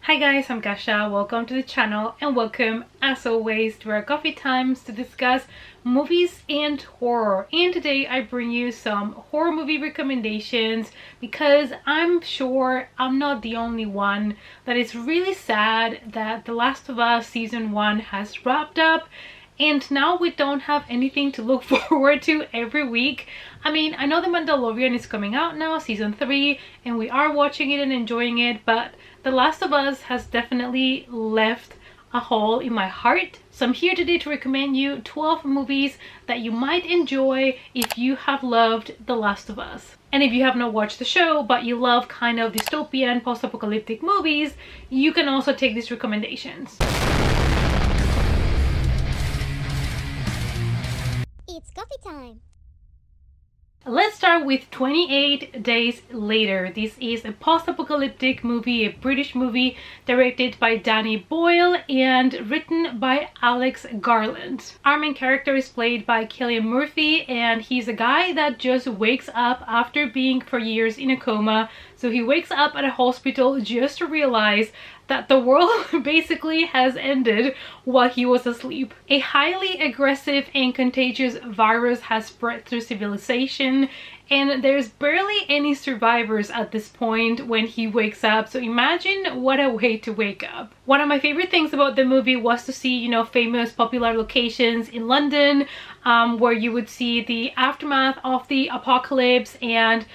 Hi guys, I'm Kasha. Welcome to the channel and welcome as always to our coffee times to discuss movies and horror. And today I bring you some horror movie recommendations because I'm sure I'm not the only one that is really sad that The Last of Us season 1 has wrapped up and now we don't have anything to look forward to every week. I mean, I know The Mandalorian is coming out now, season 3, and we are watching it and enjoying it, but The Last of Us has definitely left a hole in my heart. So I'm here today to recommend you 12 movies that you might enjoy if you have loved The Last of Us. And if you have not watched the show, but you love kind of dystopian, post-apocalyptic movies, you can also take these recommendations. It's coffee time! Let's start with 28 Days Later. This is a post-apocalyptic movie, a British movie directed by Danny Boyle and written by Alex Garland. Our main character is played by Cillian Murphy, and he's a guy that just wakes up after being for years in a coma. So he wakes up at a hospital just to realize that the world basically has ended while he was asleep. A highly aggressive and contagious virus has spread through civilization, and there's barely any survivors at this point when he wakes up. So imagine what a way to wake up. One of my favorite things about the movie was to see, you know, famous popular locations in London where you would see the aftermath of the apocalypse, and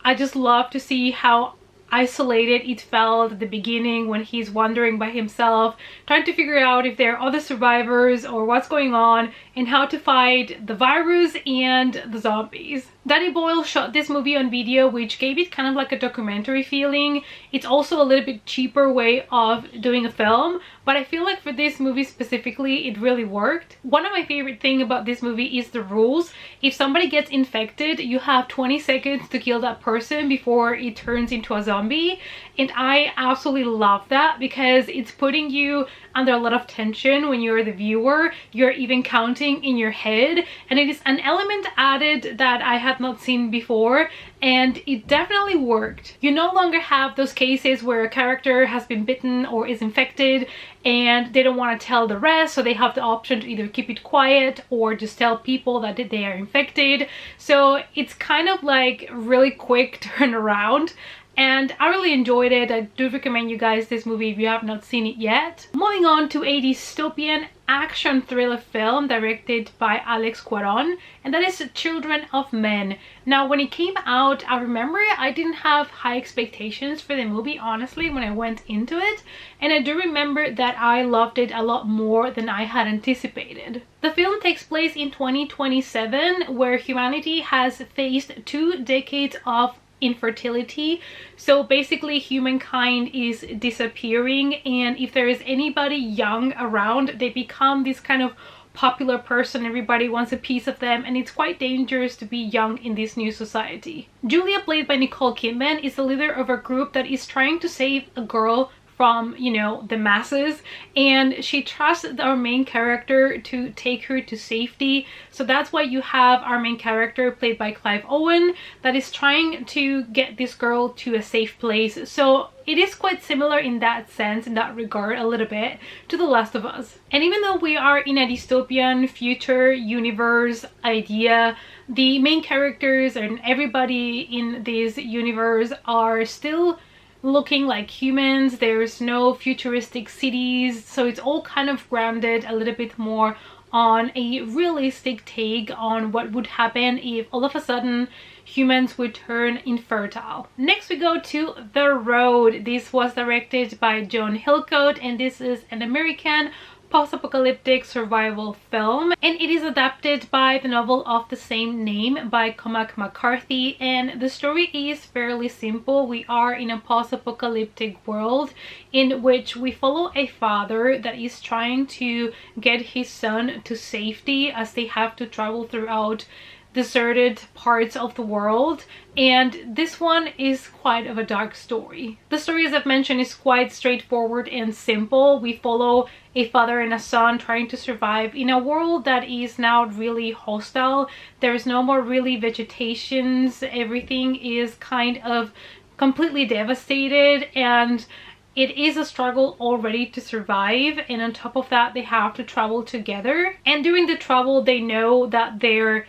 I just love to see how isolated it felt at the beginning when he's wandering by himself, trying to figure out if there are other survivors or what's going on and how to fight the virus and the zombies. Danny Boyle shot this movie on video, which gave it kind of like a documentary feeling. It's also a little bit cheaper way of doing a film, but I feel like for this movie specifically, it really worked. One of my favorite things about this movie is the rules. If somebody gets infected, you have 20 seconds to kill that person before it turns into a zombie. And I absolutely love that because it's putting you under a lot of tension when you're the viewer. You're even counting in your head, and it is an element added that I had not seen before, and it definitely worked. You no longer have those cases where a character has been bitten or is infected and they don't want to tell the rest, so they have the option to either keep it quiet or just tell people that they are infected. So it's kind of like really quick turnaround, and I really enjoyed it. I do recommend you guys this movie if you have not seen it yet. Moving on to a dystopian action thriller film directed by Alex Cuaron, and that is Children of Men. Now, when it came out, I remember I didn't have high expectations for the movie, honestly, when I went into it, and I do remember that I loved it a lot more than I had anticipated. The film takes place in 2027, where humanity has faced 2 decades of infertility. So basically humankind is disappearing, and if there is anybody young around, they become this kind of popular person. Everybody wants a piece of them, and it's quite dangerous to be young in this new society. Julia, played by Nicole Kidman, is the leader of a group that is trying to save a girl from, you know, the masses, and she trusts our main character to take her to safety. So that's why you have our main character, played by Clive Owen, that is trying to get this girl to a safe place. So it is quite similar in that sense, in that regard, a little bit to The Last of Us. And even though we are in a dystopian future universe idea, the main characters and everybody in this universe are still looking like humans. There's no futuristic cities, so it's all kind of grounded a little bit more on a realistic take on what would happen if all of a sudden humans would turn infertile. Next we go to The Road. This was directed by John Hillcoat, and this is an American post-apocalyptic survival film, and it is adapted by the novel of the same name by Cormac McCarthy. And the story is fairly simple. We are in a post-apocalyptic world in which we follow a father that is trying to get his son to safety as they have to travel throughout deserted parts of the world, and this one is quite of a dark story. The story, as I've mentioned, is quite straightforward and simple. We follow a father and a son trying to survive in a world that is now really hostile. There's no more really vegetations. Everything is kind of completely devastated, and it is a struggle already to survive, and on top of that they have to travel together, and during the travel they know that their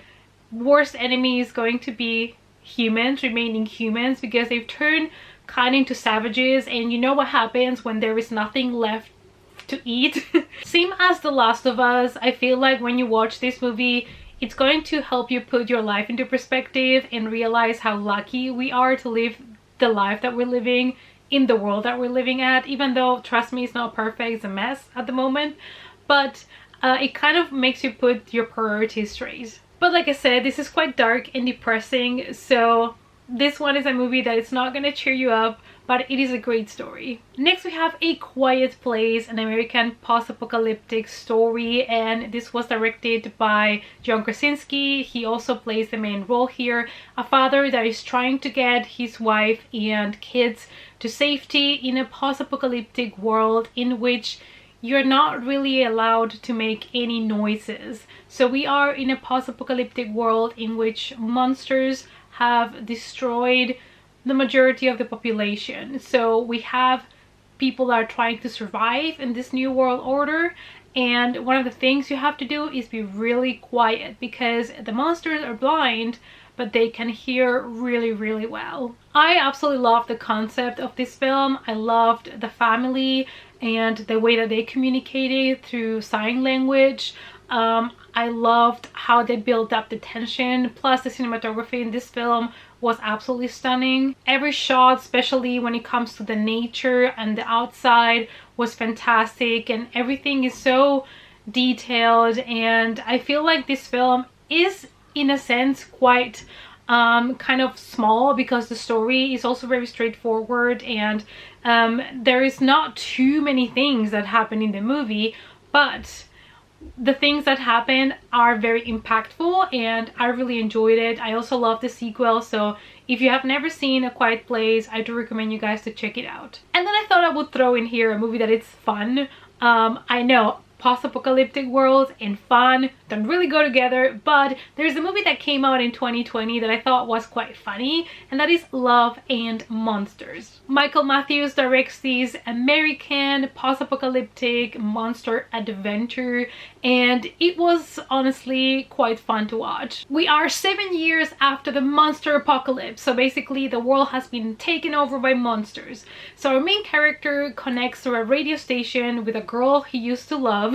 worst enemy is going to be humans, remaining humans, because they've turned kind into savages, and you know what happens when there is nothing left to eat. Same as The Last of Us, I feel like when you watch this movie it's going to help you put your life into perspective and realize how lucky we are to live the life that we're living in the world that we're living at, even though, trust me, it's not perfect, it's a mess at the moment, but it kind of makes you put your priorities straight. But like I said, this is quite dark and depressing, so this one is a movie that it's not gonna cheer you up, but it is a great story. Next we have A Quiet Place, an American post-apocalyptic story, and this was directed by John Krasinski. He also plays the main role here, a father that is trying to get his wife and kids to safety in a post-apocalyptic world in which you're not really allowed to make any noises. So we are in a post-apocalyptic world in which monsters have destroyed the majority of the population. So we have people that are trying to survive in this new world order, and one of the things you have to do is be really quiet because the monsters are blind, but they can hear really well. I absolutely love the concept of this film. I loved the family and the way that they communicated through sign language. I loved how they built up the tension, plus the cinematography in this film was absolutely stunning. Every shot, especially when it comes to the nature and the outside, was fantastic, and everything is so detailed, and I feel like this film is in a sense quite kind of small because the story is also very straightforward, and there is not too many things that happen in the movie, but the things that happen are very impactful and I really enjoyed it. I also love the sequel, so if you have never seen A Quiet Place, I do recommend you guys to check it out. And then I thought I would throw in here a movie that is fun. I know post-apocalyptic world and fun don't really go together, but there's a movie that came out in 2020 that I thought was quite funny, and that is Love and Monsters. Michael Matthews directs this American post-apocalyptic monster adventure, and it was honestly quite fun to watch. We are 7 years after the monster apocalypse, so basically the world has been taken over by monsters. So our main character connects to a radio station with a girl he used to love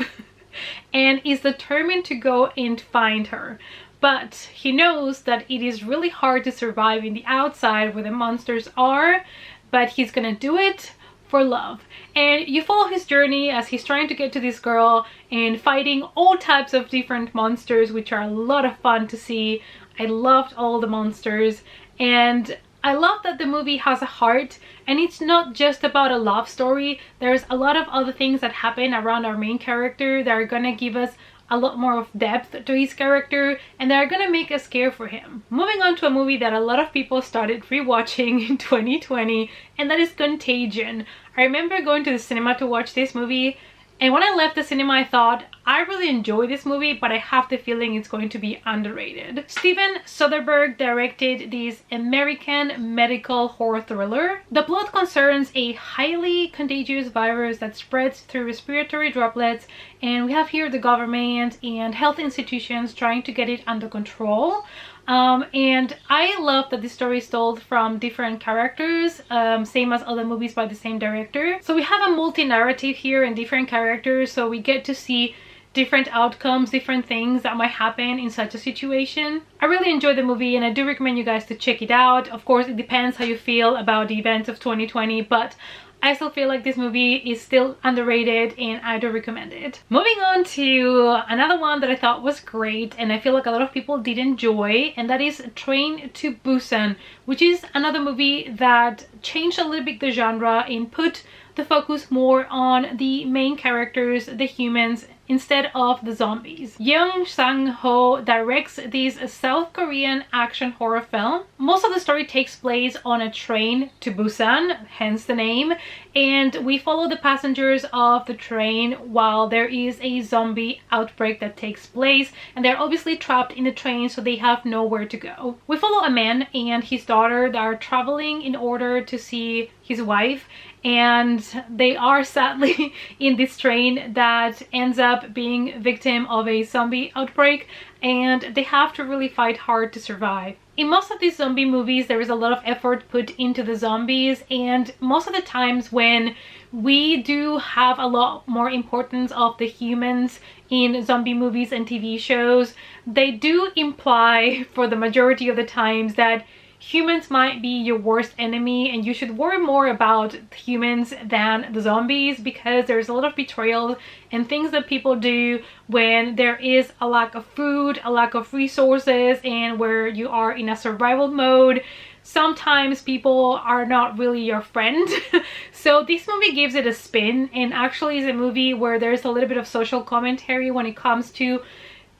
and is determined to go and find her. But he knows that it is really hard to survive in the outside where the monsters are, but he's gonna do it for love. And you follow his journey as he's trying to get to this girl and fighting all types of different monsters, which are a lot of fun to see. I loved all the monsters, and I love that the movie has a heart, and it's not just about a love story. There's a lot of other things that happen around our main character that are gonna give us a lot more of depth to his character, and they're gonna make us care for him. Moving on to a movie that a lot of people started rewatching in 2020, and that is Contagion. I remember going to the cinema to watch this movie, and when I left the cinema I thought, I really enjoyed this movie, but I have the feeling it's going to be underrated. Steven Soderbergh directed this American medical horror thriller. The plot concerns a highly contagious virus that spreads through respiratory droplets, and we have here the government and health institutions trying to get it under control. And I love that this story is told from different characters, same as other movies by the same director. So we have a multi-narrative here and different characters, so we get to see different outcomes, different things that might happen in such a situation. I really enjoyed the movie and I do recommend you guys to check it out. Of course, it depends how you feel about the events of 2020, but I still feel like this movie is still underrated and I do recommend it. Moving on to another one that I thought was great and I feel like a lot of people did enjoy, and that is Train to Busan, which is another movie that changed a little bit the genre and put the focus more on the main characters, the humans, instead of the zombies. Young Sang-ho directs this South Korean action horror film. Most of the story takes place on a train to Busan, hence the name, and we follow the passengers of the train while there is a zombie outbreak that takes place, and they're obviously trapped in the train, so they have nowhere to go. We follow a man and his daughter that are traveling in order to see his wife, and they are sadly in this train that ends up being victim of a zombie outbreak, and they have to really fight hard to survive. In most of these zombie movies, there is a lot of effort put into the zombies, and most of the times when we do have a lot more importance of the humans in zombie movies and TV shows, they do imply for the majority of the times that humans might be your worst enemy and you should worry more about humans than the zombies, because there's a lot of betrayal and things that people do when there is a lack of food, a lack of resources, and where you are in a survival mode. Sometimes people are not really your friend. So this movie gives it a spin, and actually is a movie where there's a little bit of social commentary when it comes to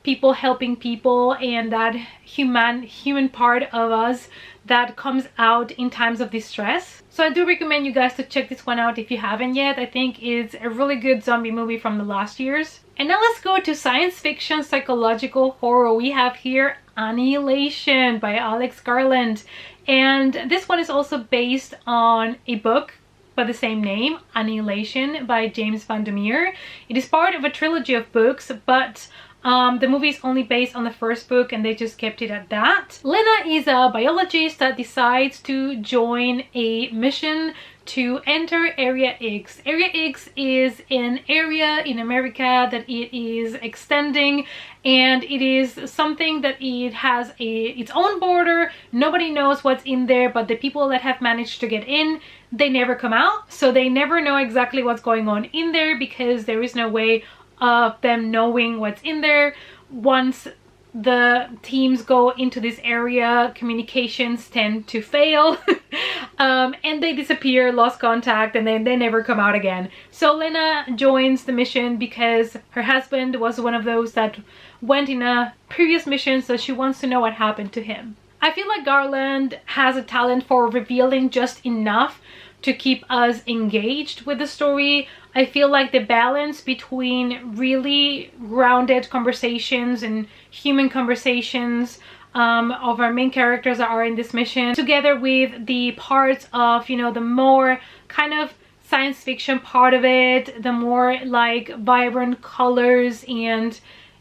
people helping people and that human part of us that comes out in times of distress. So I do recommend you guys to check this one out if you haven't yet. I think it's a really good zombie movie from the last years. And now let's go to science fiction psychological horror. We have here Annihilation by Alex Garland, and this one is also based on a book by the same name, Annihilation by James Van Der Meer. It is part of a trilogy of books, but the movie is only based on the first book and they just kept it at that. Lena is a biologist that decides to join a mission to enter Area X. Area X is an area in America that it is extending, and it is something that it has its own border. Nobody knows what's in there, but the people that have managed to get in, they never come out, so they never know exactly what's going on in there because there is no way of them knowing what's in there. Once the teams go into this area, communications tend to fail and they disappear, lost contact, and then they never come out again. So Lena joins the mission because her husband was one of those that went in a previous mission, so she wants to know what happened to him. I feel like Garland has a talent for revealing just enough to keep us engaged with the story. I feel like the balance between really grounded conversations and human conversations of our main characters that are in this mission, together with the parts of, you know, the more kind of science fiction part of it, the more like vibrant colors and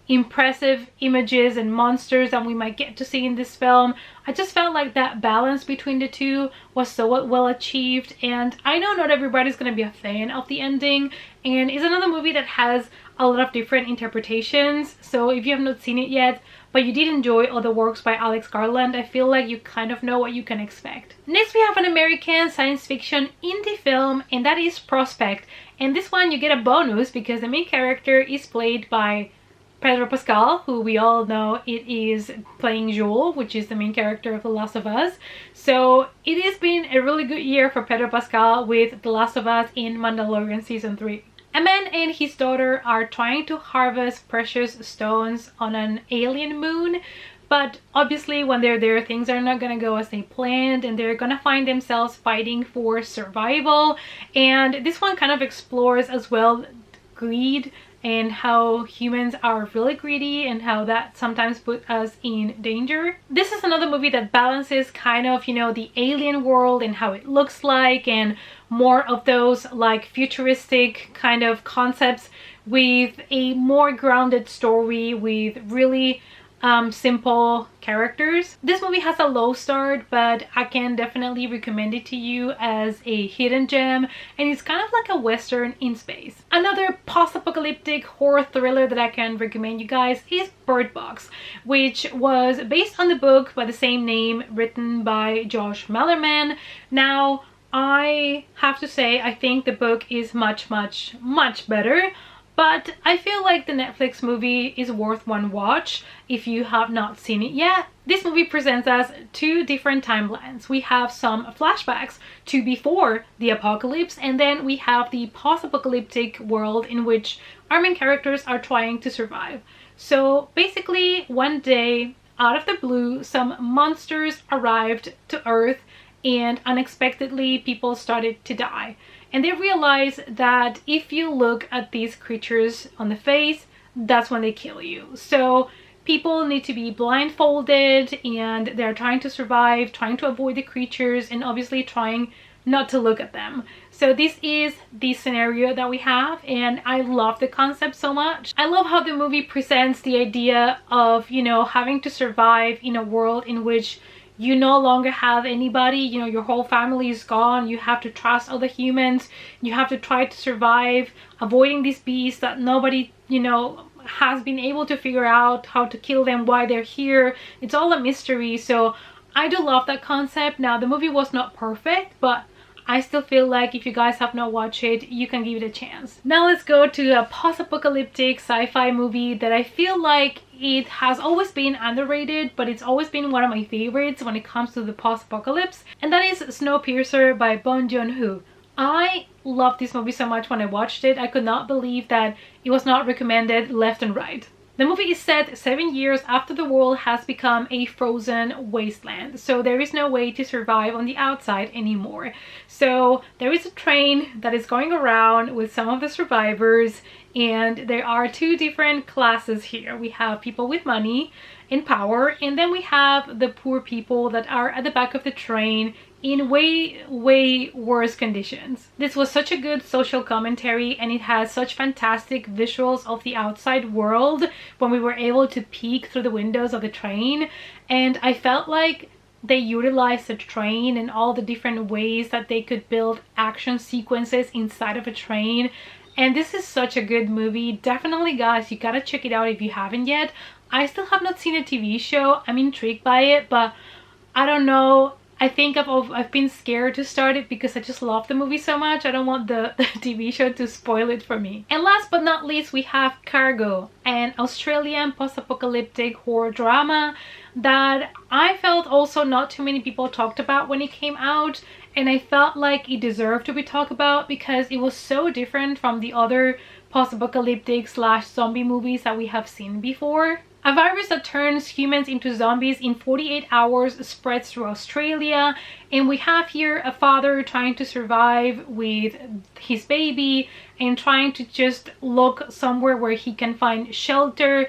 impressive images and monsters that we might get to see in this film. I just felt like that balance between the two was so well achieved, and I know not everybody's gonna be a fan of the ending, and it's another movie that has a lot of different interpretations. So if you have not seen it yet but you did enjoy other works by Alex Garland, I feel like you kind of know what you can expect. Next we have an American science fiction indie film, and that is Prospect, and this one you get a bonus because the main character is played by Pedro Pascal, who we all know it is playing Joel, which is the main character of The Last of Us. So it has been a really good year for Pedro Pascal with The Last of Us in Mandalorian Season 3. A man and his daughter are trying to harvest precious stones on an alien moon, but obviously when they're there, things are not gonna go as they planned, and they're gonna find themselves fighting for survival. And this one kind of explores as well greed and how humans are really greedy and how that sometimes puts us in danger. This is another movie that balances kind of, you know, the alien world and how it looks like, and more of those like futuristic kind of concepts with a more grounded story with really simple characters. This movie has a low start, but I can definitely recommend it to you as a hidden gem, and it's kind of like a western in space. Another post-apocalyptic horror thriller that I can recommend you guys is Bird Box, which was based on the book by the same name written by Josh Malerman. Now I have to say I think the book is much better. But I feel like the Netflix movie is worth one watch if you have not seen it yet. This movie presents us two different timelines. We have some flashbacks to before the apocalypse, and then we have the post-apocalyptic world in which our main characters are trying to survive. So basically, one day, out of the blue, some monsters arrived to Earth, and unexpectedly people started to die. And they realize that if you look at these creatures on the face, that's when they kill you. So people need to be blindfolded, and they're trying to survive, trying to avoid the creatures, and obviously trying not to look at them. So this is the scenario that we have, and I love the concept so much. I love how the movie presents the idea of, you know, having to survive in a world in which you no longer have anybody, you know, your whole family is gone, you have to trust other humans, you have to try to survive, avoiding these beasts that nobody, you know, has been able to figure out how to kill them, why they're here. It's all a mystery. So I do love that concept. Now, the movie was not perfect, but I still feel like if you guys have not watched it, you can give it a chance. Now let's go to a post-apocalyptic sci-fi movie that I feel like it has always been underrated, but it's always been one of my favorites when it comes to the post-apocalypse, and that is Snowpiercer by Bong Joon-ho. I loved this movie so much when I watched it. I could not believe that it was not recommended left and right. The movie is set 7 years after the world has become a frozen wasteland, so there is no way to survive on the outside anymore. So there is a train that is going around with some of the survivors, and there are two different classes here. We have people with money and power, and then we have the poor people that are at the back of the train in way worse conditions. This was such a good social commentary, and it has such fantastic visuals of the outside world when we were able to peek through the windows of the train, and I felt like they utilized the train and all the different ways that they could build action sequences inside of a train. And this is such a good movie. Definitely, guys, you gotta check it out if you haven't yet. I still have not seen a TV show. I'm intrigued by it, but I don't know. I think I've been scared to start it because I just love the movie so much. I don't want the TV show to spoil it for me. And last but not least, we have Cargo, an Australian post-apocalyptic horror drama that I felt also not too many people talked about when it came out, and I felt like it deserved to be talked about because it was so different from the other post-apocalyptic / zombie movies that we have seen before. A virus that turns humans into zombies in 48 hours spreads through Australia, and we have here a father trying to survive with his baby and trying to just look somewhere where he can find shelter.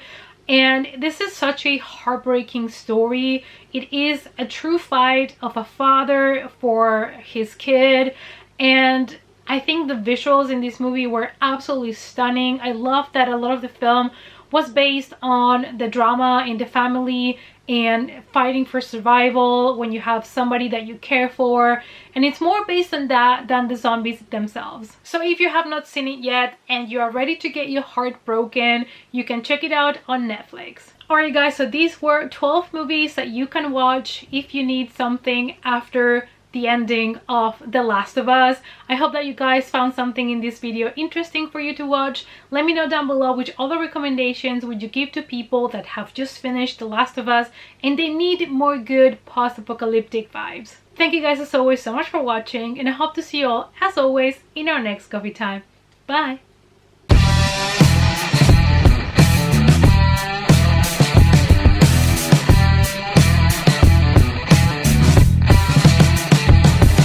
And this is such a heartbreaking story. It is a true fight of a father for his kid, and I think the visuals in this movie were absolutely stunning. I love that a lot of the film was based on the drama in the family and fighting for survival when you have somebody that you care for, and it's more based on that than the zombies themselves. So if you have not seen it yet and you are ready to get your heart broken, you can check it out on Netflix. Alright guys, so these were 12 movies that you can watch if you need something after the ending of The Last of Us. I hope that you guys found something in this video interesting for you to watch. Let me know down below which other recommendations would you give to people that have just finished The Last of Us and they need more good post-apocalyptic vibes. Thank you guys as always so much for watching, and I hope to see you all as always in our next coffee time. Bye!